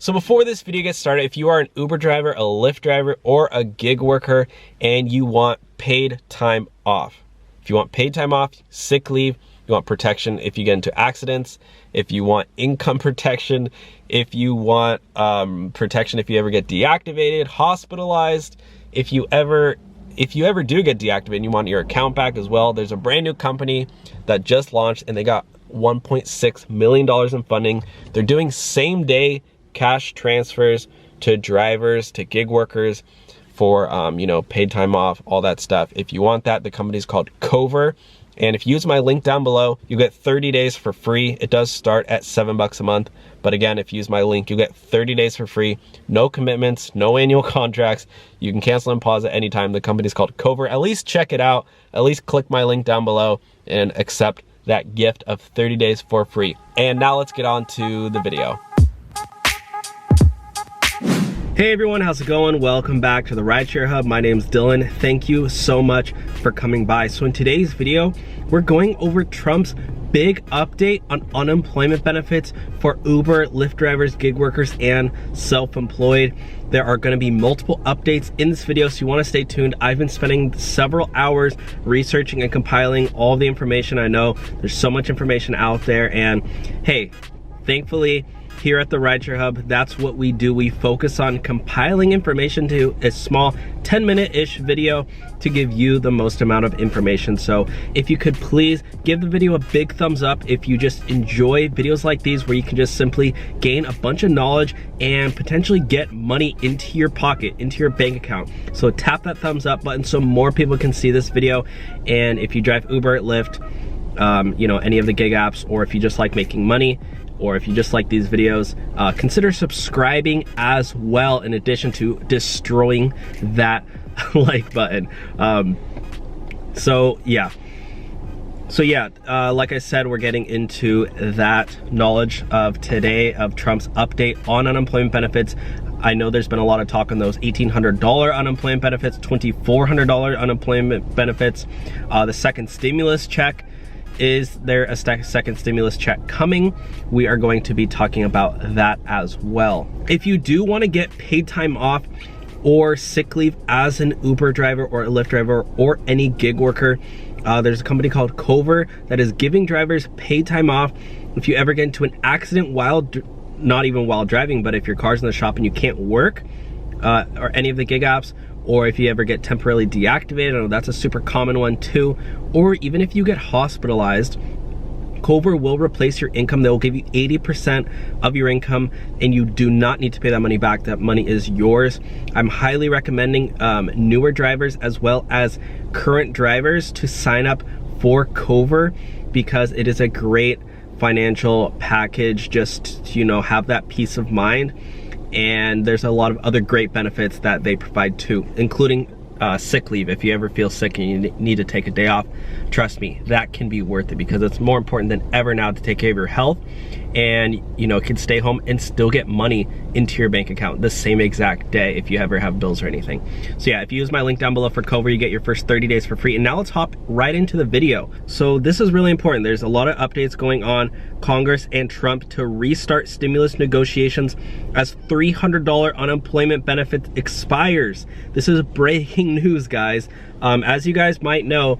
So before this video gets started, if you are an Uber driver, a Lyft driver, or a gig worker and you want paid time off, if you want paid time off, sick leave, you want protection if you get into accidents, if you want income protection, if you want protection if you ever get deactivated, hospitalized, if you ever do get deactivated and you want your account back as well, there's a brand new company that just launched and they got $1.6 million in funding. They're doing same day cash transfers to drivers, to gig workers for, paid time off, all that stuff. If you want that, the company's called Cover. And if you use my link down below, you get 30 days for free. It does start at $7 a month. But again, if you use my link, you get 30 days for free. No commitments, no annual contracts. You can cancel and pause at any time. The company's called Cover. At least check it out. At least click my link down below and accept that gift of 30 days for free. And now let's get on to the video. Hey everyone, how's it going? Welcome back to the Rideshare Hub. My name's Dylan. Thank you so much for coming by. So in today's video, we're going over Trump's big update on unemployment benefits for Uber, Lyft drivers, gig workers, and self-employed. There are going to be multiple updates in this video, so you want to stay tuned. I've been spending several hours researching and compiling all the information. I know there's so much information out there, and hey, thankfully, here at the Rideshare Hub, that's what we do. We focus on compiling information to a small 10-minute-ish video to give you the most amount of information. So if you could please give the video a big thumbs up if you just enjoy videos like these where you can just simply gain a bunch of knowledge and potentially get money into your pocket, into your bank account. So tap that thumbs up button so more people can see this video. And if you drive Uber, Lyft, any of the gig apps, or if you just like making money, or if you just like these videos, consider subscribing as well, in addition to destroying that like button. Like I said, we're getting into that knowledge of today of Trump's update on unemployment benefits. I know there's been a lot of talk on those $1,800 unemployment benefits, $2,400 unemployment benefits, the second stimulus check. Is there a second stimulus check coming? We are going to be talking about that as well. If you do want to get paid time off or sick leave as an Uber driver or a Lyft driver or any gig worker, there's a company called Cover that is giving drivers paid time off if you ever get into an accident not even while driving, but if your car's in the shop and you can't work, or any of the gig apps, or if you ever get temporarily deactivated. I know that's a super common one too. Or even if you get hospitalized, Cover will replace your income. They'll give you 80% of your income and you do not need to pay that money back. That money is yours. I'm highly recommending newer drivers as well as current drivers to sign up for Cover because it is a great financial package just to, have that peace of mind. And there's a lot of other great benefits that they provide too, including sick leave. If you ever feel sick and you need to take a day off, trust me, that can be worth it because it's more important than ever now to take care of your health and can stay home and still get money into your bank account the same exact day if you ever have bills or anything. So yeah, if you use my link down below for Cover, you get your first 30 days for free. And now let's hop right into the video. So this is really important. There's a lot of updates going on. Congress and Trump to restart stimulus negotiations as $300 unemployment benefit expires. This is breaking news, guys. As you guys might know,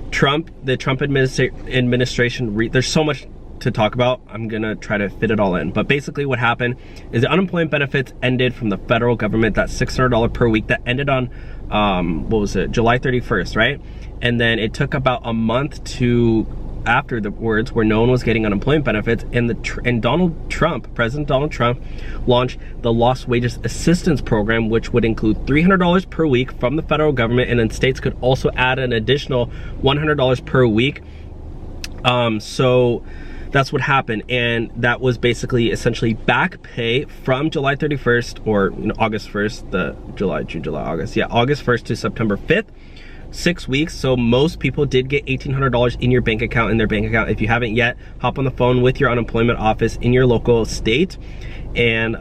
the Trump administration, there's so much to talk about. I'm gonna try to fit it all in. But basically what happened is the unemployment benefits ended from the federal government, that $600 per week that ended on, July 31st, right? And then it took about a month after the words where no one was getting unemployment benefits, and President Donald Trump launched the Lost Wages Assistance Program, which would include $300 per week from the federal government, and then states could also add an additional $100 per week. So that's what happened, and that was basically essentially back pay from July 31st or August 1st, August 1st to September 5th. 6 weeks. So most people did get $1,800 in their bank account. If you haven't yet, hop on the phone with your unemployment office in your local state and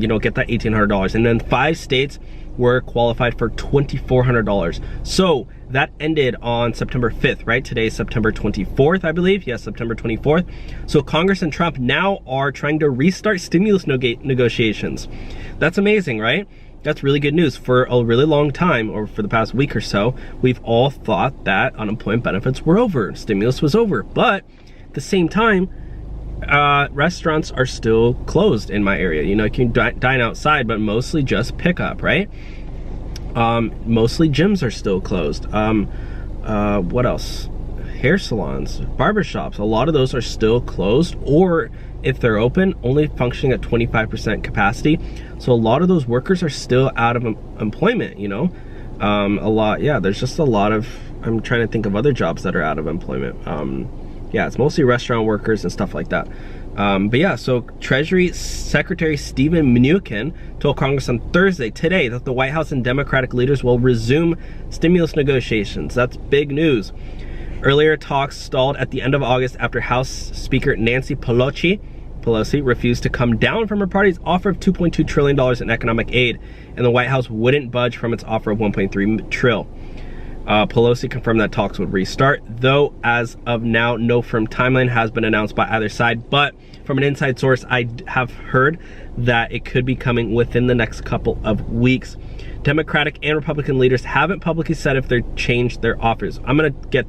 get that $1,800. And then 5 states were qualified for $2,400. So that ended on September 5th, right? Today is September 24th, I believe. Yes, September 24th. So Congress and Trump now are trying to restart stimulus negotiations. That's amazing, right? That's really good news. For a really long time, or for the past week or so, we've all thought that unemployment benefits were over, stimulus was over. But at the same time, restaurants are still closed in my area. You know, you can dine outside, but mostly just pickup, right? Mostly gyms are still closed. What else? Hair salons, barbershops, a lot of those are still closed, or if they're open, only functioning at 25% capacity. So a lot of those workers are still out of employment, you know? There's just a lot of, I'm trying to think of other jobs that are out of employment. Yeah, it's mostly restaurant workers and stuff like that. But yeah, so Treasury Secretary Steven Mnuchin told Congress on Thursday, today, that the White House and Democratic leaders will resume stimulus negotiations. That's big news. Earlier talks stalled at the end of August after House Speaker Nancy Pelosi refused to come down from her party's offer of $2.2 trillion in economic aid, and the White House wouldn't budge from its offer of $1.3 trillion. Pelosi confirmed that talks would restart, though as of now, no firm timeline has been announced by either side. But from an inside source, I have heard that it could be coming within the next couple of weeks. Democratic and Republican leaders haven't publicly said if they've changed their offers. I'm gonna get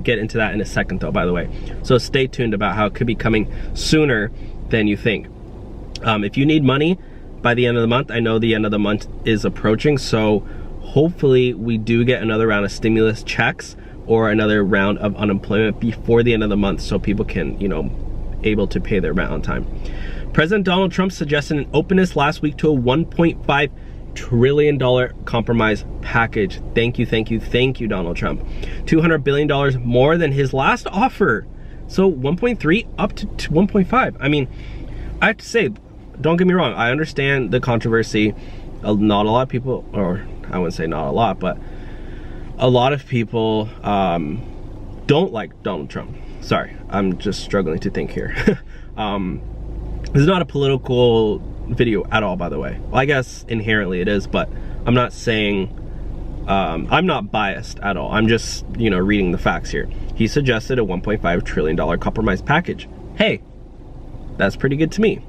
into that in a second though, by the way. So stay tuned about how it could be coming sooner than you think. If you need money by the end of the month, I know the end of the month is approaching, so hopefully we do get another round of stimulus checks or another round of unemployment before the end of the month, so people can, you know, able to pay their rent on time. President Donald Trump suggested an openness last week to a $1.5 trillion compromise package. Thank you, Donald Trump. $200 billion more than his last offer. So 1.3 up to 1.5. I mean, I have to say, don't get me wrong, I understand the controversy. Not a lot of people, or I wouldn't say not a lot, but a lot of people don't like Donald Trump. Sorry, I'm just struggling to think here. This is not a political video at all, by the way. Well, I guess inherently it is, but I'm not saying, I'm not biased at all. I'm just, you know, reading the facts here. He suggested a $1.5 trillion compromise package. Hey, that's pretty good to me.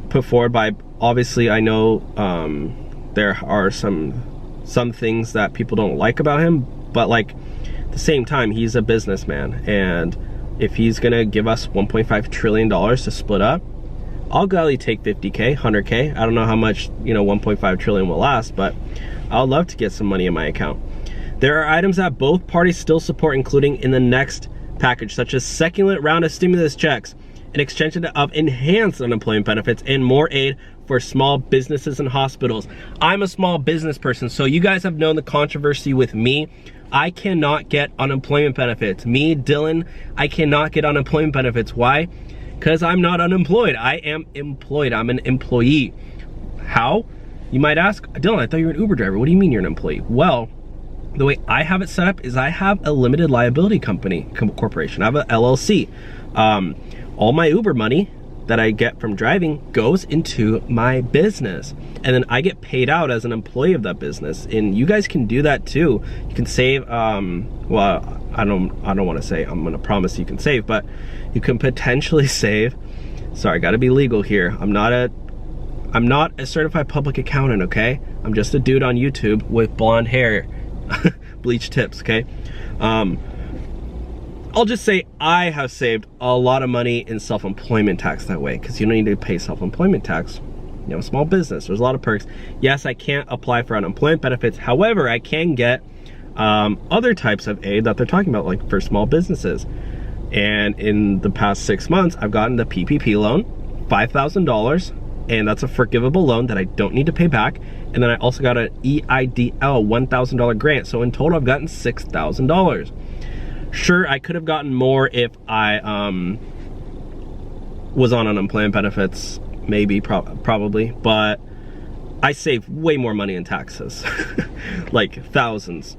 Put forward by, obviously, I know there are some things that people don't like about him, but like at the same time, he's a businessman, and if he's gonna give us $1.5 trillion to split up, I'll gladly take 50K, 100K. I don't know how much, you know, 1.5 trillion will last, but I'll love to get some money in my account. There are items that both parties still support, including in the next package, such as second round of stimulus checks, an extension of enhanced unemployment benefits, and more aid for small businesses and hospitals. I'm a small business person, so you guys have known the controversy with me. I cannot get unemployment benefits. Me, Dylan, I cannot get unemployment benefits. Why? Because I'm not unemployed. I am employed. I'm an employee. How? You might ask, Dylan, I thought you were an Uber driver. What do you mean you're an employee? Well, the way I have it set up is I have a limited liability corporation. I have a LLC. All my Uber money that I get from driving goes into my business, and then I get paid out as an employee of that business. And you guys can do that too. You can save, well, I don't want to say I'm gonna promise you can save, but you can potentially save. Sorry, gotta be legal here. I'm not a certified public accountant, okay? I'm just a dude on YouTube with blonde hair, bleach tips, okay? I'll just say I have saved a lot of money in self-employment tax that way, because you don't need to pay self-employment tax. You know, small business, there's a lot of perks. Yes, I can't apply for unemployment benefits. However, I can get other types of aid that they're talking about, like for small businesses. And in the past 6 months, I've gotten the PPP loan, $5,000, and that's a forgivable loan that I don't need to pay back. And then I also got an EIDL $1,000 grant. So in total, I've gotten $6,000. Sure, I could have gotten more if I was on unemployment benefits, maybe, probably, but I saved way more money in taxes, like thousands.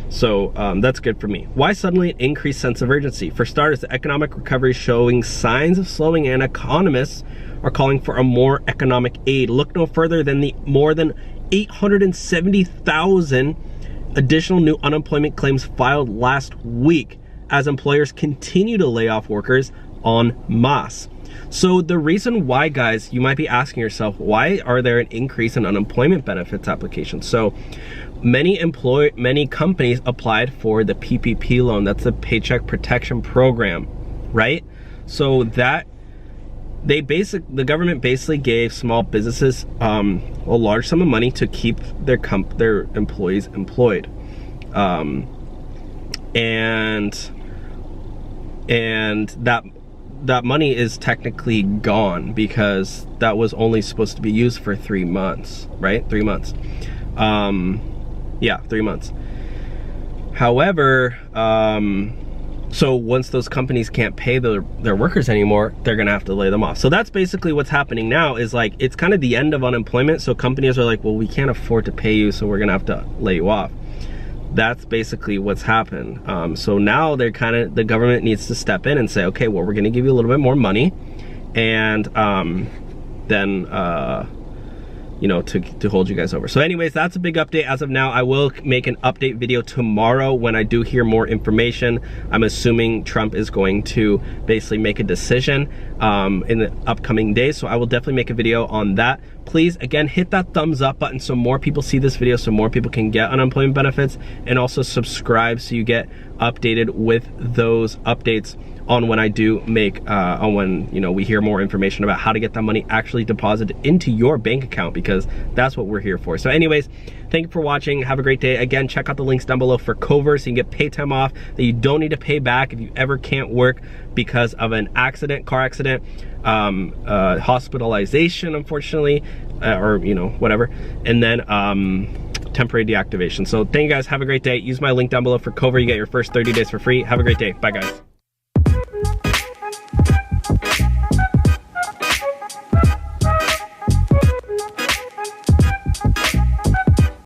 So that's good for me. Why suddenly an increased sense of urgency? For starters, the economic recovery is showing signs of slowing, and economists are calling for a more economic aid. Look no further than the more than 870,000 Additional new unemployment claims filed last week as employers continue to lay off workers en masse. So the reason why, guys, you might be asking yourself, why are there an increase in unemployment benefits applications? So many companies applied for the PPP loan. That's the Paycheck Protection Program, right? So that the government basically gave small businesses a large sum of money to keep their employees employed, and that money is technically gone because that was only supposed to be used for 3 months, right? 3 months. Yeah, 3 months. However, so once those companies can't pay their workers anymore, they're gonna have to lay them off. So that's basically what's happening now, is like, it's kind of the end of unemployment. So companies are like, well, we can't afford to pay you, so we're gonna have to lay you off. That's basically what's happened. So now the government needs to step in and say, okay, well, we're gonna give you a little bit more money, and then you know, to hold you guys over. So anyways, that's a big update as of now. I will make an update video tomorrow when I do hear more information. I'm assuming Trump is going to basically make a decision in the upcoming days. So I will definitely make a video on that. Please, again, hit that thumbs up button so more people see this video, so more people can get unemployment benefits, and also subscribe so you get updated with those updates on when I do make, on when, you know, we hear more information about how to get that money actually deposited into your bank account, because that's what we're here for. So anyways, thank you for watching. Have a great day. Again, check out the links down below for Cover, so you can get pay time off that you don't need to pay back if you ever can't work because of an accident, car accident, hospitalization, unfortunately, or, you know, whatever. And then, temporary deactivation. So thank you guys. Have a great day. Use my link down below for Cover. You get your first 30 days for free. Have a great day. Bye, guys.